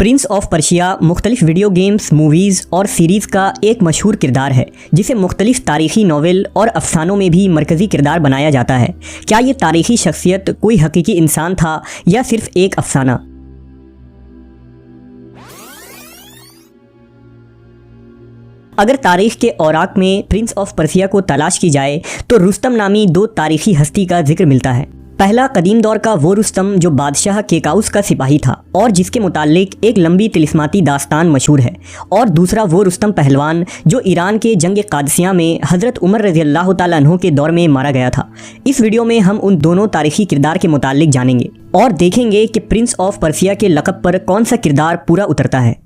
Prince of Persia मुख्तलिफ video games, movies और series का एक मशहूर किरदार है जिसे मुख्तलिफ तारीख़ी नावल और अफसानों में भी मरकज़ी किरदार बनाया जाता है। क्या ये तारीख़ी शख्सियत कोई हकीकी इंसान था या सिर्फ एक अफसाना? अगर तारीख़ के औराक में प्रिंस ऑफ पर्शिया को तलाश की जाए तो रुस्तम नामी दो तारीख़ी हस्ती का जिक्र मिलता है। पहला कदीम दौर का वो रुस्तम जो बादशाह केकाउस का सिपाही था और जिसके मुतालिक एक लंबी तिलिस्माती दास्तान मशहूर है, और दूसरा वो रुस्तम पहलवान जो ईरान के जंग कादसिया में हज़रत उमर रज़ी अल्लाह तआला अन्हु के दौर में मारा गया था। इस वीडियो में हम उन दोनों तारीख़ी किरदार के मुतालिक जानेंगे और देखेंगे कि प्रिंस ऑफ पर्शिया के लक़ब पर कौन सा किरदार पूरा उतरता है।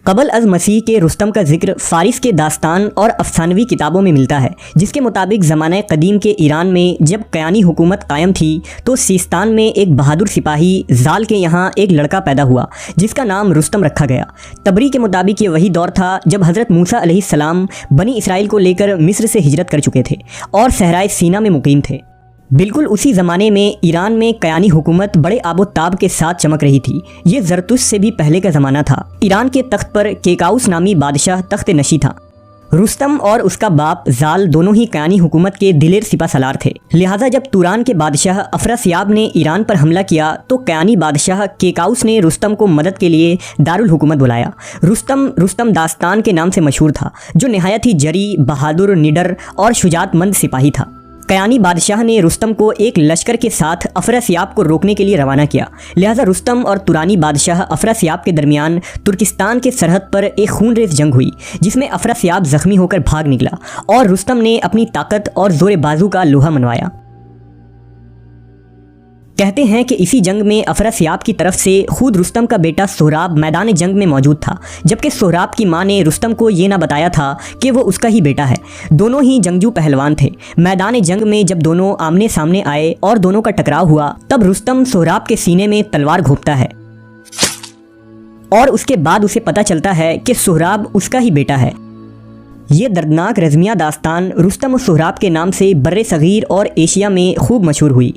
कबल अज़ मसीह के रुस्तम का जिक्र फ़ारिस के दास्तान और अफसानवी किताबों में मिलता है, जिसके मुताबिक ज़माने कदीम के ईरान में जब कयानी हुकूमत कायम थी तो सीस्तान में एक बहादुर सिपाही ज़ाल के यहाँ एक लड़का पैदा हुआ जिसका नाम रुस्तम रखा गया। तबरी के मुताबिक ये वही दौर था जब हज़रत मूसा अलैहिस्सलाम बनी इसराइल को लेकर मिस्र से हिजरत कर चुके थे और सहराए सीना में मुकीम थे। बिल्कुल उसी ज़माने में ईरान में कयानी हुकूमत बड़े आबोताब के साथ चमक रही थी। ये ज़रतुश से भी पहले का ज़माना था। ईरान के तख्त पर केकाउस नामी बादशाह तख्त नशी था। रुस्तम और उसका बाप ज़ाल दोनों ही कयानी हुकूमत के दिलेर सिपा सलार थे। लिहाजा जब तुरान के बादशाह अफरासियाब ने ईरान पर हमला किया तो कयानी बादशाह केकाउस ने रुस्तम को मदद के लिए दारुल हुकूमत बुलाया। रुस्तम दास्तान के नाम से मशहूर था, जो नहायत ही जरी, बहादुर, निडर और शुजातमंद सिपाही था। कयानी बादशाह ने रुस्तम को एक लश्कर के साथ अफरासियाब को रोकने के लिए रवाना किया। लिहाजा रुस्तम और तुरानी बादशाह अफरासियाब के दरमियान तुर्किस्तान के सरहद पर एक खूनरेज़ जंग हुई जिसमें अफरासियाब ज़ख्मी होकर भाग निकला और रुस्तम ने अपनी ताकत और ज़ोर बाजू का लोहा मनवाया। कहते हैं कि इसी जंग में अफरासियाब की तरफ से खुद रुस्तम का बेटा सोहराब मैदान जंग में मौजूद था, जबकि सोहराब की मां ने रुस्तम को ये ना बताया था कि वो उसका ही बेटा है। दोनों ही जंगजू पहलवान थे। मैदान जंग में जब दोनों आमने सामने आए और दोनों का टकराव हुआ तब रुस्तम सोहराब के सीने में तलवार घोंपता है और उसके बाद उसे पता चलता है कि सोहराब उसका ही बेटा है। ये दर्दनाक रज़मिया दास्तान रुस्तम और सोहराब के नाम से बर्रे सगीर और एशिया में खूब मशहूर हुई।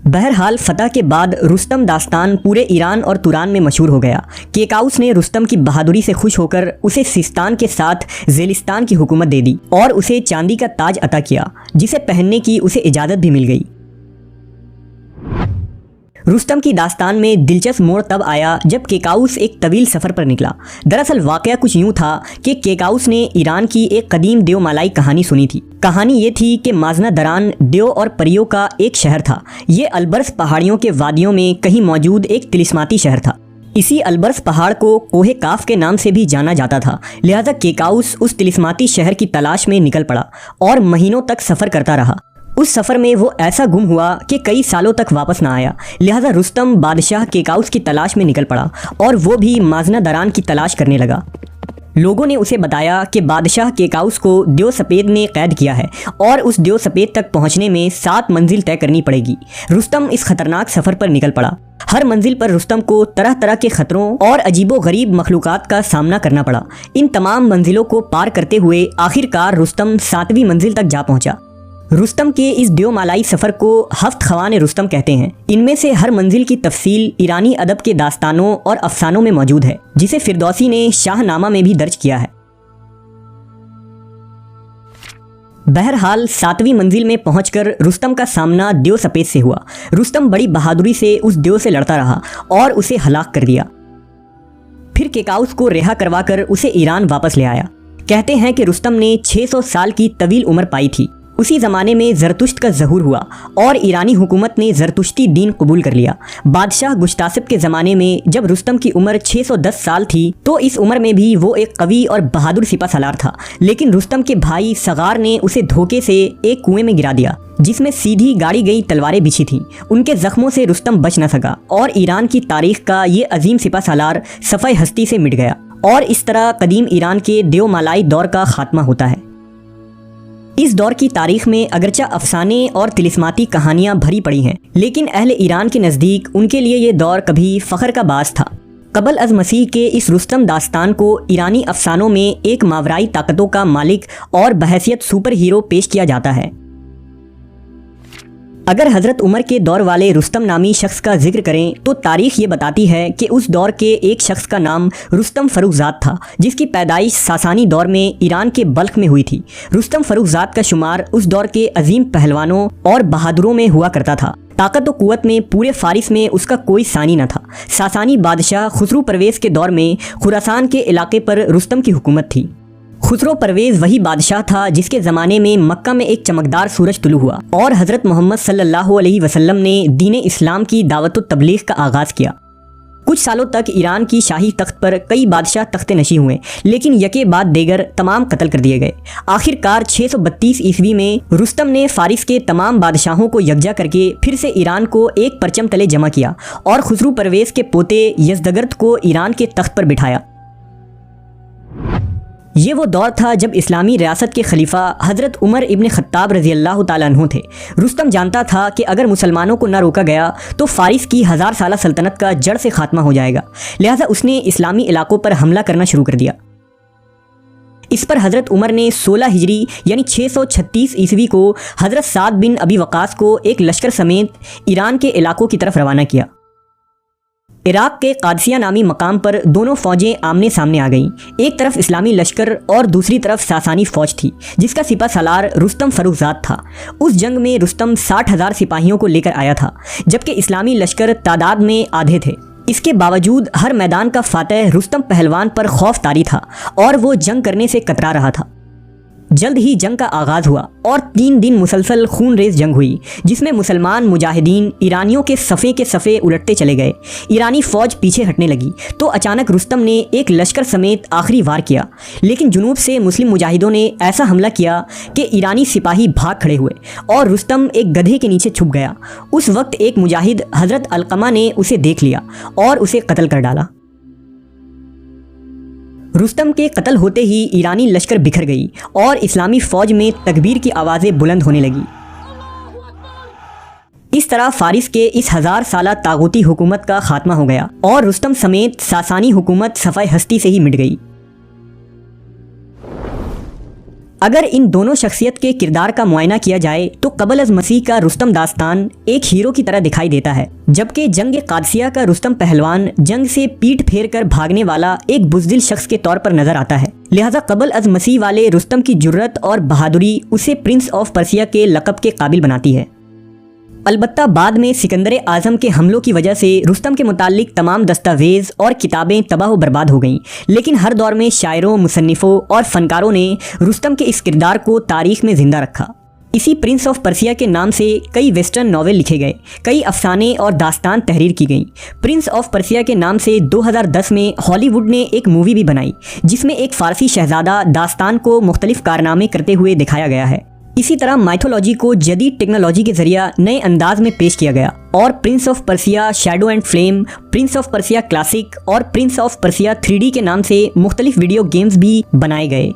बहरहाल फतह के बाद रुस्तम दास्तान पूरे ईरान और तुरान में मशहूर हो गया। केकाउस ने रुस्तम की बहादुरी से खुश होकर उसे सिस्तान के साथ ज़ेलिस्तान की हुकूमत दे दी और उसे चांदी का ताज अता किया, जिसे पहनने की उसे इजाज़त भी मिल गई। रुस्तम की दास्तान में दिलचस्प मोड़ तब आया जब केकाउस एक तवील सफ़र पर निकला। दरअसल वाक़या कुछ यूँ था कि केकाउस ने ईरान की एक कदीम देवमालाई कहानी सुनी थी। कहानी ये थी कि माजना दरान देव और परियों का एक शहर था। ये अलबर्स पहाड़ियों के वादियों में कहीं मौजूद एक तिलिस्माती शहर था। इसी अलबर्स पहाड़ को कोहे काफ के नाम से भी जाना जाता था। लिहाजा केकाउस उस तिलिस्माती शहर की तलाश में निकल पड़ा और महीनों तक सफ़र करता रहा। उस सफ़र में वो ऐसा गुम हुआ कि कई सालों तक वापस ना आया। लिहाजा रुस्तम बादशाह केकाउस की तलाश में निकल पड़ा और वो भी माजना दरान की तलाश करने लगा। लोगों ने उसे बताया कि बादशाह केकाउस को देव सफ़ेद ने कैद किया है और उस देव सफ़ेद तक पहुंचने में 7 मंजिल तय करनी पड़ेगी। रुस्तम इस खतरनाक सफ़र पर निकल पड़ा। हर मंजिल पर रुस्तम को तरह तरह के ख़तरों और अजीबो गरीब मखलूक़ात का सामना करना पड़ा। इन तमाम मंजिलों को पार करते हुए आखिरकार रुस्तम 7वीं मंजिल तक जा पहुँचा। रुस्तम के इस देवमालाई सफ़र को हफ्त ख़वान रुस्तम कहते हैं। इनमें से हर मंजिल की तफसील ईरानी अदब के दास्तानों और अफसानों में मौजूद है, जिसे फिरदौसी ने शाहनामा में भी दर्ज किया है। बहरहाल 7वीं मंजिल में पहुंचकर रुस्तम का सामना देव सफ़ेद से हुआ। रुस्तम बड़ी बहादुरी से उस देव से लड़ता रहा और उसे हलाक कर दिया। फिर केकाउस को रिहा करवाकर उसे ईरान वापस ले आया। कहते हैं कि रुस्तम ने 600 साल की तवील उम्र पाई थी। उसी ज़माने में ज़रतुश्त का ज़हूर हुआ और ईरानी हुकूमत ने ज़रतुश्ती दीन कबूल कर लिया। बादशाह गुश्तासिब के ज़माने में जब रुस्तम की उम्र 610 साल थी तो इस उम्र में भी वो एक कवी और बहादुर सिपा सलार था, लेकिन रुस्तम के भाई सगार ने उसे धोखे से एक कुएं में गिरा दिया जिसमें सीधी गाड़ी गई तलवारें बिछी थीं। उनके ज़ख्मों से रुस्तम बच न सका और ईरान की तारीख का ये अजीम सिपा सलार सफ़े हस्ती से मिट गया और इस तरह कदीम ईरान के देवमालाई दौर का खात्मा होता है। इस दौर की तारीख में अगरचा अफसाने और तिलिस्माती कहानियां भरी पड़ी हैं, लेकिन अहले ईरान के नज़दीक उनके लिए ये दौर कभी फ़ख्र का बास था। कबल अज़ मसीह के इस रुस्तम दास्तान को ईरानी अफसानों में एक मावराई ताकतों का मालिक और बहैसियत सुपर हीरो पेश किया जाता है। अगर हज़रत उमर के दौर वाले रुस्तम नामी शख्स का जिक्र करें तो तारीख ये बताती है कि उस दौर के एक शख्स का नाम रुस्तम फर्रुखजाद था, जिसकी पैदाइश सासानी दौर में ईरान के बल्ख में हुई थी। रुस्तम फर्रुखजाद का शुमार उस दौर के अजीम पहलवानों और बहादुरों में हुआ करता था। ताकत व कुव्वत में पूरे फारिस में उसका कोई सानी न था। सासानी बादशाह खुसरो परवेज़ के दौर में खुरासान के इलाके पर रुस्तम की हुकूमत थी। खुसरो परवेज़ वही बादशाह था जिसके ज़माने में मक्का में एक चमकदार सूरज तुलू हुआ और हज़रत मोहम्मद सल्लल्लाहु अलैहि वसल्लम ने दीन इस्लाम की दावत व तबलीग का आगाज़ किया। कुछ सालों तक ईरान की शाही तख्त पर कई बादशाह तख्ते नशी हुए, लेकिन यके बाद देगर तमाम कत्ल कर दिए गए। आखिरकार 632 ईस्वी में रुस्तम ने फारिस के तमाम बादशाहों को यकजा करके फिर से ईरान को एक परचम तले जमा किया और खुसरो परवेज़ के पोते यज़दगर्द को ईरान के तख्त पर बिठाया। ये वो दौर था जब इस्लामी रियासत के खलीफा हज़रत उमर इब्न ख़त्ताब रज़ी अल्लाह ताला अन्हु थे। रुस्तम जानता था कि अगर मुसलमानों को न रोका गया तो फारिस की 1000 साला सल्तनत का जड़ से खात्मा हो जाएगा। लिहाजा उसने इस्लामी इलाकों पर हमला करना शुरू कर दिया। इस पर हज़रत उमर ने 16 हिजरी यानी 636 ईस्वी को हज़रत साद बिन अबी वक़ास को एक लश्कर समेत ईरान के इलाकों की तरफ रवाना किया। इराक के कादसिया नामी मकाम पर दोनों फौजें आमने सामने आ गईं। एक तरफ इस्लामी लश्कर और दूसरी तरफ सासानी फौज थी, जिसका सिपा सालार रुस्तम फर्रुखजाद था। उस जंग में रुस्तम 60,000 सिपाहियों को लेकर आया था, जबकि इस्लामी लश्कर तादाद में आधे थे। इसके बावजूद हर मैदान का फातह रुस्तम पहलवान पर खौफ तारी था और वो जंग करने से कतरा रहा था। जल्द ही जंग का आगाज़ हुआ और 3 दिन मुसलसल खून रेज जंग हुई, जिसमें मुसलमान मुजाहिदीन ईरानियों के सफ़े उलटते चले गए। ईरानी फ़ौज पीछे हटने लगी तो अचानक रुस्तम ने एक लश्कर समेत आखिरी वार किया, लेकिन जुनूब से मुस्लिम मुजाहिदों ने ऐसा हमला किया कि ईरानी सिपाही भाग खड़े हुए और रुस्तम एक गधे के नीचे छुप गया। उस वक्त एक मुजाहिद हज़रत अलकमा ने उसे देख लिया और उसे कत्ल कर डाला। रुस्तम के कत्ल होते ही ईरानी लश्कर बिखर गई और इस्लामी फ़ौज में तकबीर की आवाज़ें बुलंद होने लगी। इस तरह फारिस के इस 1000 साला तागूती हुकूमत का खात्मा हो गया और रुस्तम समेत सासानी हुकूमत सफ़ाए हस्ती से ही मिट गई। अगर इन दोनों शख्सियत के किरदार का मुआयना किया जाए तो कबल अज़ मसीह का रुस्तम दास्तान एक हीरो की तरह दिखाई देता है, जबकि जंग कादसिया का रुस्तम पहलवान जंग से पीठ फेर कर भागने वाला एक बुज़दिल शख्स के तौर पर नजर आता है। लिहाजा कबल अज़ मसीह वाले रुस्तम की जुर्रत और बहादुरी उसे प्रिंस ऑफ पर्सिया के लक़ब के काबिल बनाती है। अलबत्ता बाद में सिकंदर आज़म के हमलों की वजह से रुस्तम के मुताल्लिक तमाम दस्तावेज़ और किताबें तबाह व बर्बाद हो गईं, लेकिन हर दौर में शायरों, मुसन्निफ़ों और फ़नकारों ने रुस्तम के इस किरदार को तारीख़ में ज़िंदा रखा। इसी प्रिंस ऑफ पर्सिया के नाम से कई वेस्टर्न नावल लिखे गए, कई अफसाने और दास्तान तहरीर की गई। प्रिंस ऑफ पर्सिया के नाम से 2010 में हॉलीवुड ने एक मूवी भी बनाई, जिसमें एक फ़ारसी शहज़ादा दास्तान को मुख्तलिफ़ कारनामे करते हुए दिखाया गया है। इसी तरह माइथोलॉजी को जदीद टेक्नोलॉजी के जरिए नए अंदाज में पेश किया गया और Prince of Persia shadow and flame, Prince of Persia classic और प्रिंस ऑफ पर्सिया 3D के नाम से मुख्तलिफ वीडियो गेम्स भी बनाए गए।